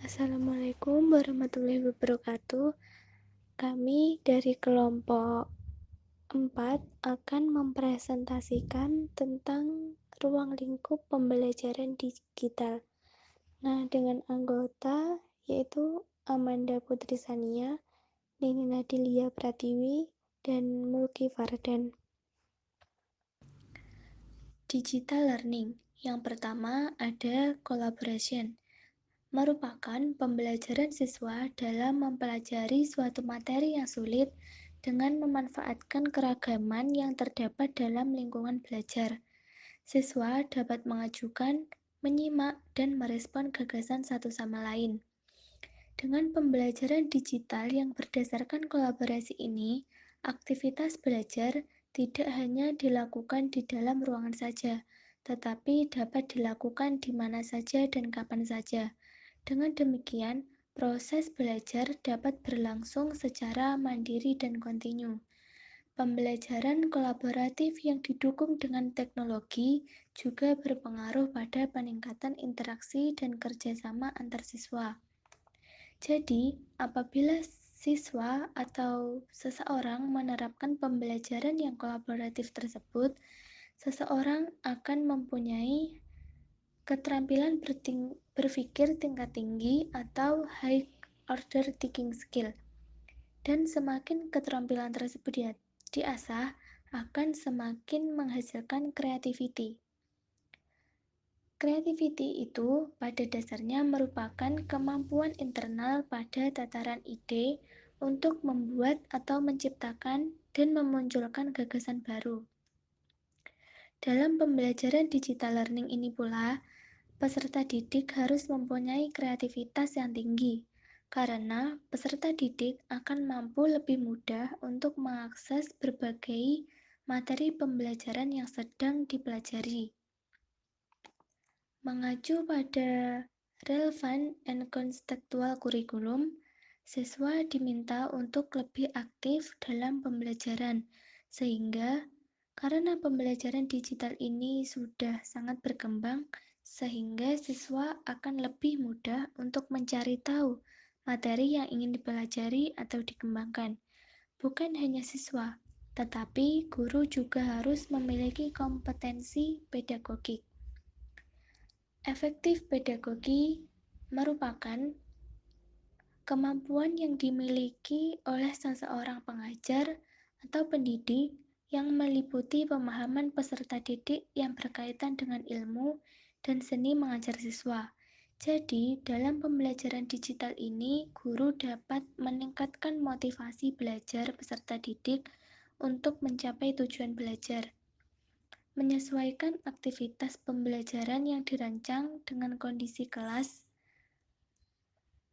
Assalamualaikum warahmatullahi wabarakatuh. Kami dari kelompok 4 akan mempresentasikan tentang ruang lingkup pembelajaran digital. Nah, dengan anggota yaitu Amanda Putri Sania, Nini Nadilia Pratiwi, dan Mulki Fardan. Digital learning. Yang pertama ada collaboration, merupakan pembelajaran siswa dalam mempelajari suatu materi yang sulit dengan memanfaatkan keragaman yang terdapat dalam lingkungan belajar. Siswa dapat mengajukan, menyimak, dan merespon gagasan satu sama lain. Dengan pembelajaran digital yang berdasarkan kolaborasi ini, aktivitas belajar tidak hanya dilakukan di dalam ruangan saja, tetapi dapat dilakukan di mana saja dan kapan saja. Dengan demikian, proses belajar dapat berlangsung secara mandiri dan kontinu. Pembelajaran kolaboratif yang didukung dengan teknologi juga berpengaruh pada peningkatan interaksi dan kerjasama antar siswa. Jadi, apabila siswa atau seseorang menerapkan pembelajaran yang kolaboratif tersebut, seseorang akan mempunyai keterampilan berpikir tingkat tinggi atau high order thinking skill. Dan semakin keterampilan tersebut diasah, akan semakin menghasilkan creativity. Creativity itu pada dasarnya merupakan kemampuan internal pada tataran ide untuk membuat atau menciptakan dan memunculkan gagasan baru. Dalam pembelajaran digital learning ini pula, peserta didik harus mempunyai kreativitas yang tinggi, karena peserta didik akan mampu lebih mudah untuk mengakses berbagai materi pembelajaran yang sedang dipelajari. Mengacu pada relevant and contextual curriculum, siswa diminta untuk lebih aktif dalam pembelajaran, sehingga karena pembelajaran digital ini sudah sangat berkembang, sehingga siswa akan lebih mudah untuk mencari tahu materi yang ingin dipelajari atau dikembangkan. Bukan hanya siswa, tetapi guru juga harus memiliki kompetensi pedagogik. Efektif pedagogi merupakan kemampuan yang dimiliki oleh seseorang pengajar atau pendidik yang meliputi pemahaman peserta didik yang berkaitan dengan ilmu dan seni mengajar siswa. Jadi, dalam pembelajaran digital ini, guru dapat meningkatkan motivasi belajar peserta didik untuk mencapai tujuan belajar, menyesuaikan aktivitas pembelajaran yang dirancang dengan kondisi kelas.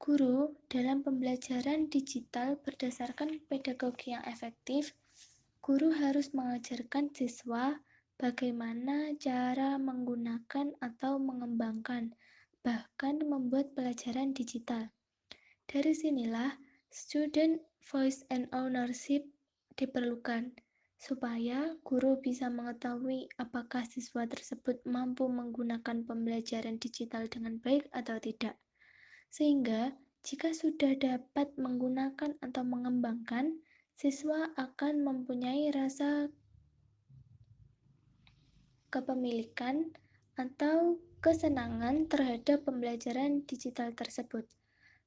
Guru dalam pembelajaran digital berdasarkan pedagogi yang efektif, guru harus mengajarkan siswa bagaimana cara menggunakan atau mengembangkan, bahkan membuat pelajaran digital. Dari sinilah student voice and ownership diperlukan, supaya guru bisa mengetahui apakah siswa tersebut mampu menggunakan pembelajaran digital dengan baik atau tidak. Sehingga, jika sudah dapat menggunakan atau mengembangkan, siswa akan mempunyai rasa kepemilikan atau kesenangan terhadap pembelajaran digital tersebut.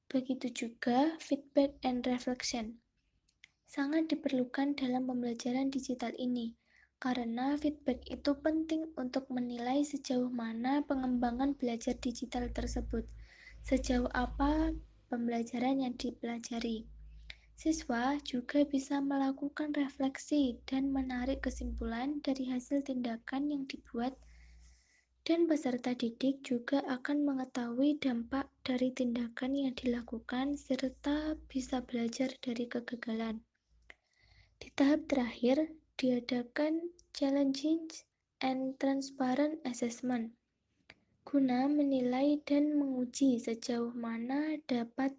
Begitu juga feedback and reflection sangat diperlukan dalam pembelajaran digital ini, karena feedback itu penting untuk menilai sejauh mana pengembangan belajar digital tersebut, sejauh apa pembelajaran yang dipelajari. Siswa juga bisa melakukan refleksi dan menarik kesimpulan dari hasil tindakan yang dibuat, dan peserta didik juga akan mengetahui dampak dari tindakan yang dilakukan serta bisa belajar dari kegagalan. Di tahap terakhir, diadakan challenging and transparent assessment guna menilai dan menguji sejauh mana dapat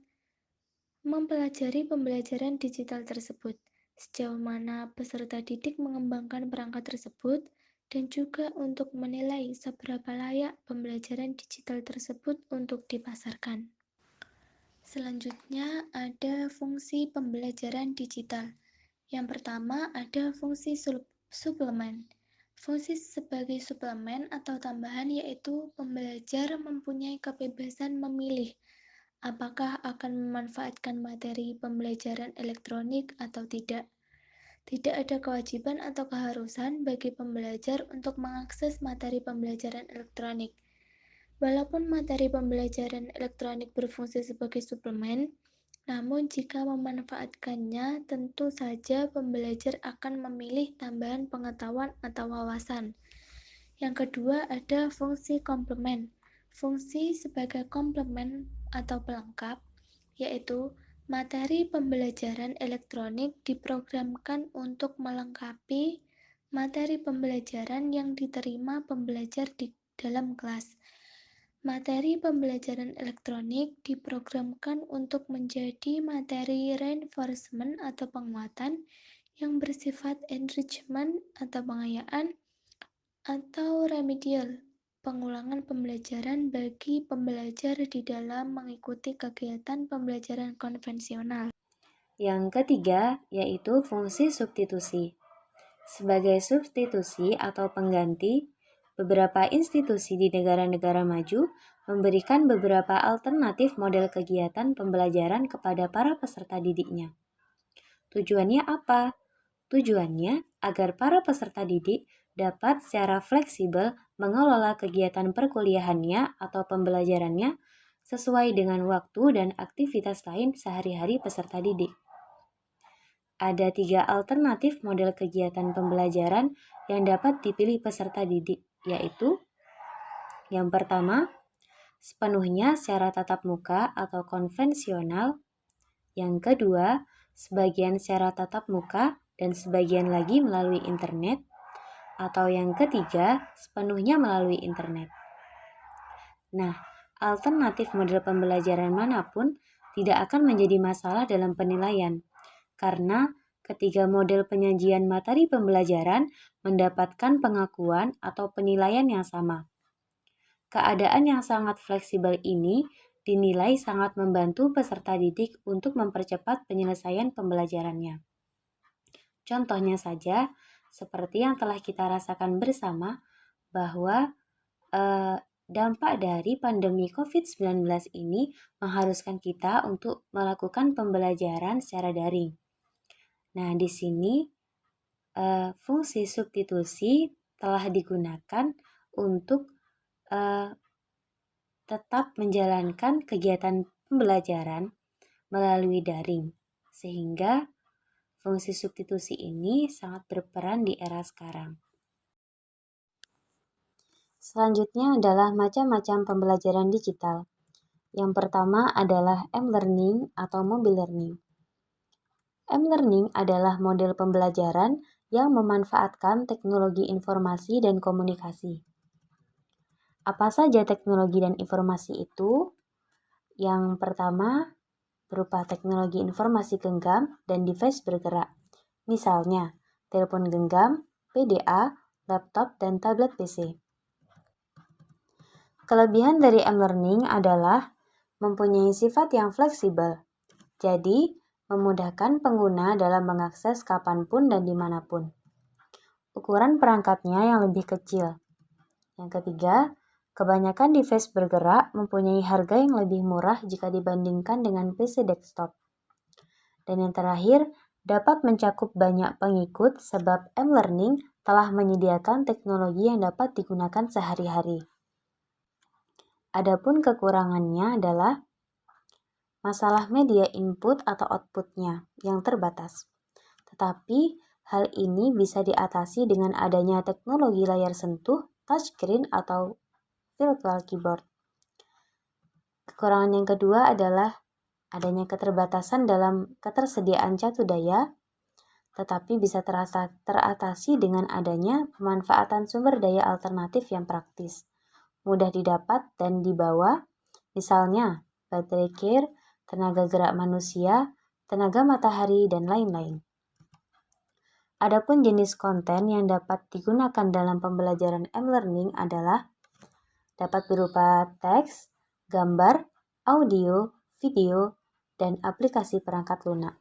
mempelajari pembelajaran digital tersebut, sejauh mana peserta didik mengembangkan perangkat tersebut, dan juga untuk menilai seberapa layak pembelajaran digital tersebut untuk dipasarkan. Selanjutnya ada fungsi pembelajaran digital. Yang pertama ada fungsi suplemen. Fungsi sebagai suplemen atau tambahan yaitu pembelajar mempunyai kebebasan memilih apakah akan memanfaatkan materi pembelajaran elektronik atau tidak. Tidak ada kewajiban atau keharusan bagi pembelajar untuk mengakses materi pembelajaran elektronik. Walaupun materi pembelajaran elektronik berfungsi sebagai suplemen, namun jika memanfaatkannya, tentu saja pembelajar akan memilih tambahan pengetahuan atau wawasan. Yang kedua ada fungsi komplement. Fungsi sebagai komplement atau pelengkap, yaitu materi pembelajaran elektronik diprogramkan untuk melengkapi materi pembelajaran yang diterima pembelajar di dalam kelas. Materi pembelajaran elektronik diprogramkan untuk menjadi materi reinforcement atau penguatan yang bersifat enrichment atau pengayaan atau remedial, pengulangan pembelajaran bagi pembelajar di dalam mengikuti kegiatan pembelajaran konvensional. Yang ketiga yaitu fungsi substitusi. Sebagai substitusi atau pengganti, beberapa institusi di negara-negara maju memberikan beberapa alternatif model kegiatan pembelajaran kepada para peserta didiknya. Tujuannya apa? Tujuannya agar para peserta didik dapat secara fleksibel mengelola kegiatan perkuliahannya atau pembelajarannya sesuai dengan waktu dan aktivitas lain sehari-hari peserta didik. Ada 3 alternatif model kegiatan pembelajaran yang dapat dipilih peserta didik, yaitu yang pertama, sepenuhnya secara tatap muka atau konvensional. Yang kedua, sebagian secara tatap muka dan sebagian lagi melalui internet. Atau yang ketiga, sepenuhnya melalui internet. Nah, alternatif model pembelajaran manapun tidak akan menjadi masalah dalam penilaian, karena ketiga model penyajian materi pembelajaran mendapatkan pengakuan atau penilaian yang sama. Keadaan yang sangat fleksibel ini dinilai sangat membantu peserta didik untuk mempercepat penyelesaian pembelajarannya. Contohnya saja, seperti yang telah kita rasakan bersama, bahwa dampak dari pandemi COVID-19 ini mengharuskan kita untuk melakukan pembelajaran secara daring. Nah, di sini fungsi substitusi telah digunakan untuk tetap menjalankan kegiatan pembelajaran melalui daring, sehingga fungsi substitusi ini sangat berperan di era sekarang. Selanjutnya adalah macam-macam pembelajaran digital. Yang pertama adalah m-learning atau mobile learning. M-learning adalah model pembelajaran yang memanfaatkan teknologi informasi dan komunikasi. Apa saja teknologi dan informasi itu? Yang pertama, berupa teknologi informasi genggam dan device bergerak. Misalnya, telepon genggam, PDA, laptop, dan tablet PC. Kelebihan dari m-learning adalah mempunyai sifat yang fleksibel, jadi memudahkan pengguna dalam mengakses kapanpun dan dimanapun. Ukuran perangkatnya yang lebih kecil. Yang ketiga, kebanyakan device bergerak mempunyai harga yang lebih murah jika dibandingkan dengan PC desktop. Dan yang terakhir, dapat mencakup banyak pengikut sebab m-learning telah menyediakan teknologi yang dapat digunakan sehari-hari. Adapun kekurangannya adalah masalah media input atau outputnya yang terbatas. Tetapi hal ini bisa diatasi dengan adanya teknologi layar sentuh, touchscreen atau virtual keyboard. Kekurangan yang kedua adalah adanya keterbatasan dalam ketersediaan catu daya, tetapi bisa teratasi dengan adanya pemanfaatan sumber daya alternatif yang praktis, mudah didapat dan dibawa, misalnya baterai care, tenaga gerak manusia, tenaga matahari, dan lain-lain. Adapun jenis konten yang dapat digunakan dalam pembelajaran m-learning adalah dapat berupa teks, gambar, audio, video, dan aplikasi perangkat lunak.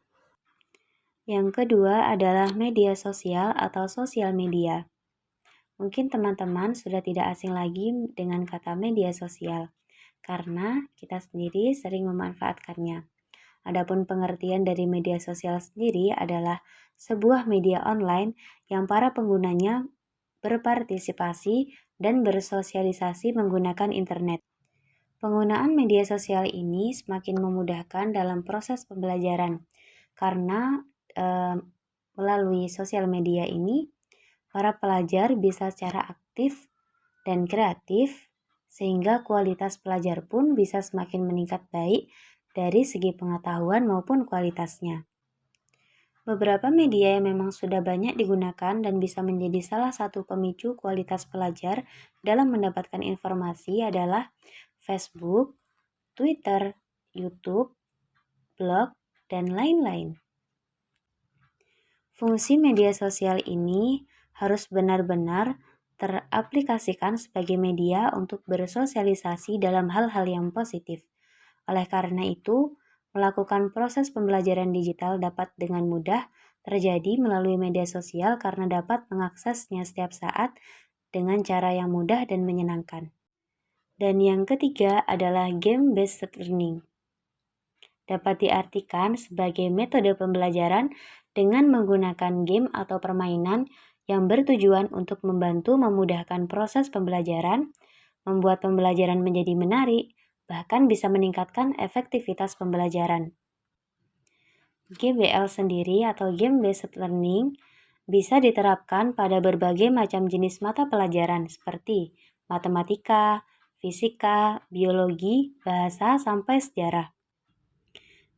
Yang kedua adalah media sosial atau sosial media. Mungkin teman-teman sudah tidak asing lagi dengan kata media sosial, karena kita sendiri sering memanfaatkannya. Adapun pengertian dari media sosial sendiri adalah sebuah media online yang para penggunanya berpartisipasi dan bersosialisasi menggunakan internet. Penggunaan media sosial ini semakin memudahkan dalam proses pembelajaran, karena melalui sosial media ini, para pelajar bisa secara aktif dan kreatif, sehingga kualitas pelajar pun bisa semakin meningkat baik dari segi pengetahuan maupun kualitasnya. Beberapa media yang memang sudah banyak digunakan dan bisa menjadi salah satu pemicu kualitas pelajar dalam mendapatkan informasi adalah Facebook, Twitter, YouTube, blog, dan lain-lain. Fungsi media sosial ini harus benar-benar teraplikasikan sebagai media untuk bersosialisasi dalam hal-hal yang positif. Oleh karena itu, melakukan proses pembelajaran digital dapat dengan mudah terjadi melalui media sosial karena dapat mengaksesnya setiap saat dengan cara yang mudah dan menyenangkan. Dan yang ketiga adalah game-based learning. Dapat diartikan sebagai metode pembelajaran dengan menggunakan game atau permainan yang bertujuan untuk membantu memudahkan proses pembelajaran, membuat pembelajaran menjadi menarik, bahkan bisa meningkatkan efektivitas pembelajaran. GBL sendiri atau Game Based Learning bisa diterapkan pada berbagai macam jenis mata pelajaran seperti matematika, fisika, biologi, bahasa, sampai sejarah.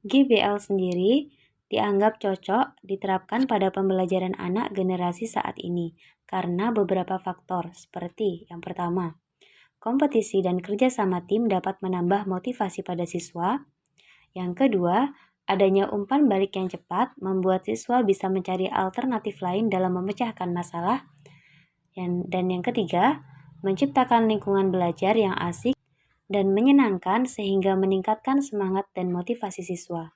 GBL sendiri dianggap cocok diterapkan pada pembelajaran anak generasi saat ini karena beberapa faktor seperti yang pertama, kompetisi dan kerjasama tim dapat menambah motivasi pada siswa. Yang kedua, adanya umpan balik yang cepat membuat siswa bisa mencari alternatif lain dalam memecahkan masalah. Dan yang ketiga, menciptakan lingkungan belajar yang asik dan menyenangkan sehingga meningkatkan semangat dan motivasi siswa.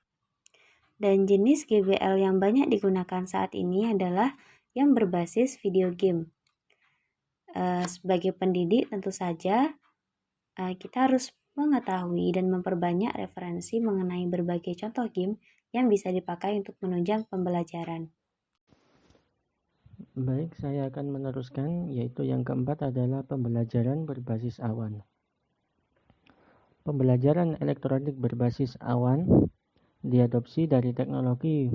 Dan jenis GBL yang banyak digunakan saat ini adalah yang berbasis video game. Sebagai pendidik tentu saja kita harus mengetahui dan memperbanyak referensi mengenai berbagai contoh game yang bisa dipakai untuk menunjang pembelajaran. Baik, saya akan meneruskan, yaitu yang keempat adalah pembelajaran berbasis awan. Pembelajaran elektronik berbasis awan diadopsi dari teknologi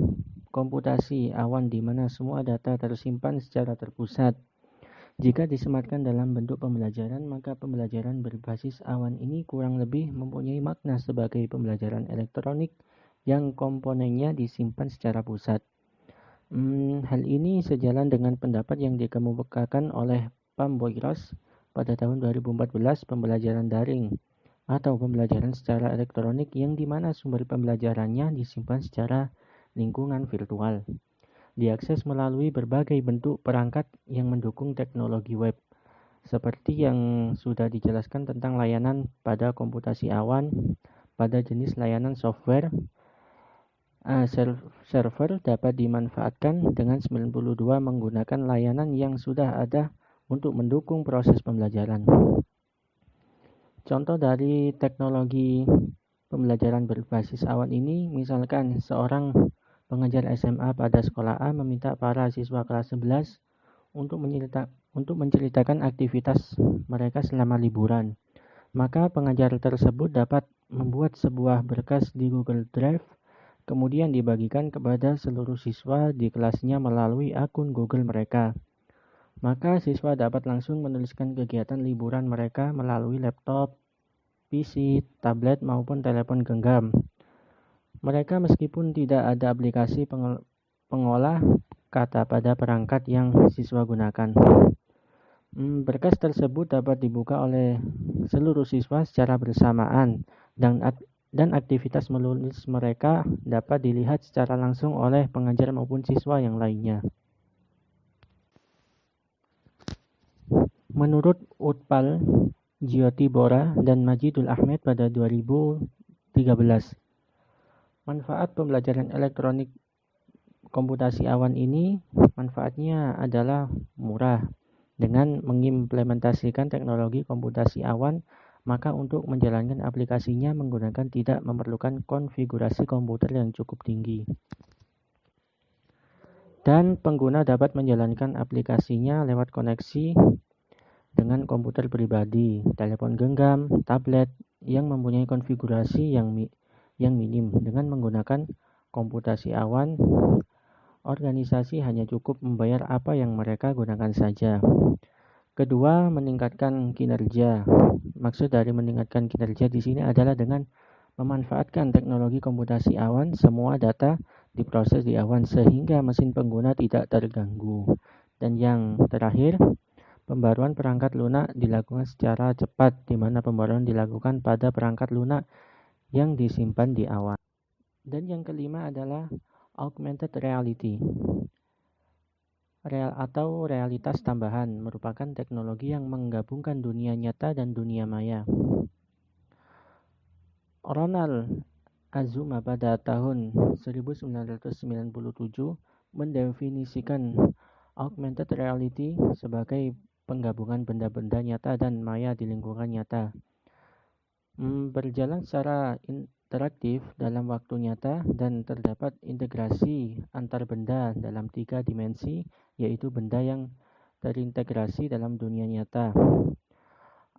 komputasi awan di mana semua data tersimpan secara terpusat. Jika disematkan dalam bentuk pembelajaran, maka pembelajaran berbasis awan ini kurang lebih mempunyai makna sebagai pembelajaran elektronik yang komponennya disimpan secara pusat. Hal ini sejalan dengan pendapat yang dikemukakan oleh Pam Boyros pada tahun 2014, pembelajaran daring atau pembelajaran secara elektronik yang dimana sumber pembelajarannya disimpan secara lingkungan virtual. Diakses melalui berbagai bentuk perangkat yang mendukung teknologi web, seperti yang sudah dijelaskan tentang layanan pada komputasi awan. Pada jenis layanan software, server dapat dimanfaatkan dengan 92 menggunakan layanan yang sudah ada untuk mendukung proses pembelajaran. Contoh dari teknologi pembelajaran berbasis awan ini, misalkan seorang pengajar SMA pada sekolah A meminta para siswa kelas 11 untuk menceritakan aktivitas mereka selama liburan. Maka pengajar tersebut dapat membuat sebuah berkas di Google Drive, kemudian dibagikan kepada seluruh siswa di kelasnya melalui akun Google mereka. Maka siswa dapat langsung menuliskan kegiatan liburan mereka melalui laptop, PC, tablet, maupun telepon genggam. Mereka meskipun tidak ada aplikasi pengolah kata pada perangkat yang siswa gunakan. Berkas tersebut dapat dibuka oleh seluruh siswa secara bersamaan dan aktivitas menulis mereka dapat dilihat secara langsung oleh pengajar maupun siswa yang lainnya. Menurut Utpal, Jyoti Bora, dan Majidul Ahmed pada 2013, Manfaat pembelajaran elektronik komputasi awan ini, manfaatnya adalah murah. Dengan mengimplementasikan teknologi komputasi awan, maka untuk menjalankan aplikasinya menggunakan tidak memerlukan konfigurasi komputer yang cukup tinggi. Dan pengguna dapat menjalankan aplikasinya lewat koneksi dengan komputer pribadi, telepon genggam, tablet yang mempunyai konfigurasi yang minim. Dengan menggunakan komputasi awan, organisasi hanya cukup membayar apa yang mereka gunakan saja. Kedua, meningkatkan kinerja. Maksud dari meningkatkan kinerja di sini adalah dengan memanfaatkan teknologi komputasi awan, semua data diproses di awan sehingga mesin pengguna tidak terganggu. Dan yang terakhir, pembaruan perangkat lunak dilakukan secara cepat, di mana pembaruan dilakukan pada perangkat lunak yang disimpan di awan. Dan yang kelima adalah augmented reality. Atau realitas tambahan merupakan teknologi yang menggabungkan dunia nyata dan dunia maya. Ronald Azuma pada tahun 1997 mendefinisikan augmented reality sebagai penggabungan benda-benda nyata dan maya di lingkungan nyata. Berjalan secara interaktif dalam waktu nyata dan terdapat integrasi antar benda dalam 3 dimensi, yaitu benda yang terintegrasi dalam dunia nyata.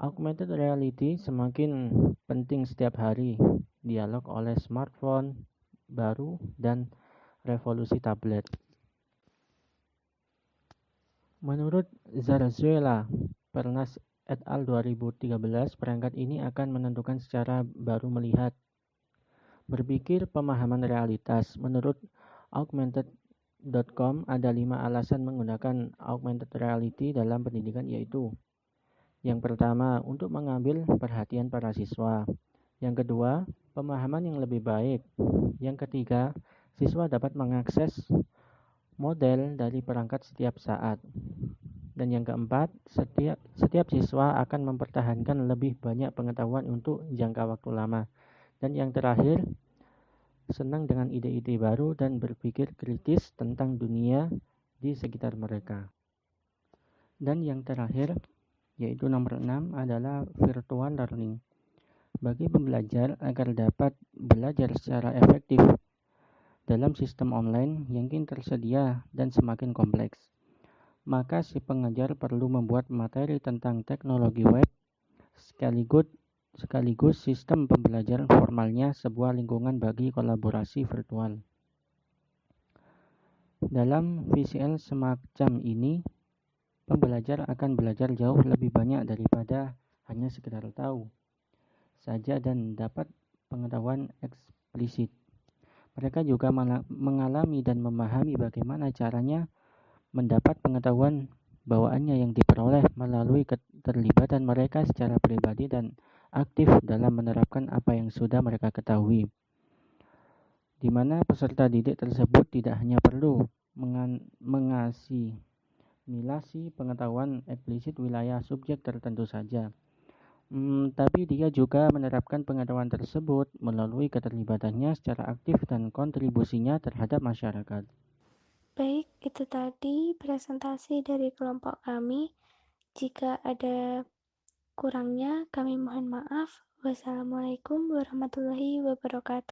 Augmented reality semakin penting setiap hari, dialog oleh smartphone baru dan revolusi tablet. Menurut Zarzuela Pernas et al. 2013, perangkat ini akan menentukan secara baru melihat, berpikir, pemahaman realitas. Menurut augmented.com, ada 5 alasan menggunakan augmented reality dalam pendidikan, yaitu yang pertama, untuk mengambil perhatian para siswa. Yang kedua, pemahaman yang lebih baik. Yang ketiga, siswa dapat mengakses model dari perangkat setiap saat. Dan yang keempat, setiap siswa akan mempertahankan lebih banyak pengetahuan untuk jangka waktu lama. Dan yang terakhir, senang dengan ide-ide baru dan berpikir kritis tentang dunia di sekitar mereka. Dan yang terakhir, yaitu nomor 6 adalah virtual learning. Bagi pembelajar agar dapat belajar secara efektif dalam sistem online yang kini tersedia dan semakin kompleks, maka si pengajar perlu membuat materi tentang teknologi web sekaligus sistem pembelajaran formalnya sebuah lingkungan bagi kolaborasi virtual. Dalam VCL semacam ini, pembelajar akan belajar jauh lebih banyak daripada hanya sekedar tahu saja dan dapat pengetahuan eksplisit. Mereka juga mengalami dan memahami bagaimana caranya mendapat pengetahuan bawaannya yang diperoleh melalui keterlibatan mereka secara pribadi dan aktif dalam menerapkan apa yang sudah mereka ketahui, di mana peserta didik tersebut tidak hanya perlu mengasimilasi pengetahuan eksplisit wilayah subjek tertentu saja, tapi dia juga menerapkan pengetahuan tersebut melalui keterlibatannya secara aktif dan kontribusinya terhadap masyarakat. Baik, itu tadi presentasi dari kelompok kami. Jika ada kurangnya, kami mohon maaf. Wassalamualaikum warahmatullahi wabarakatuh.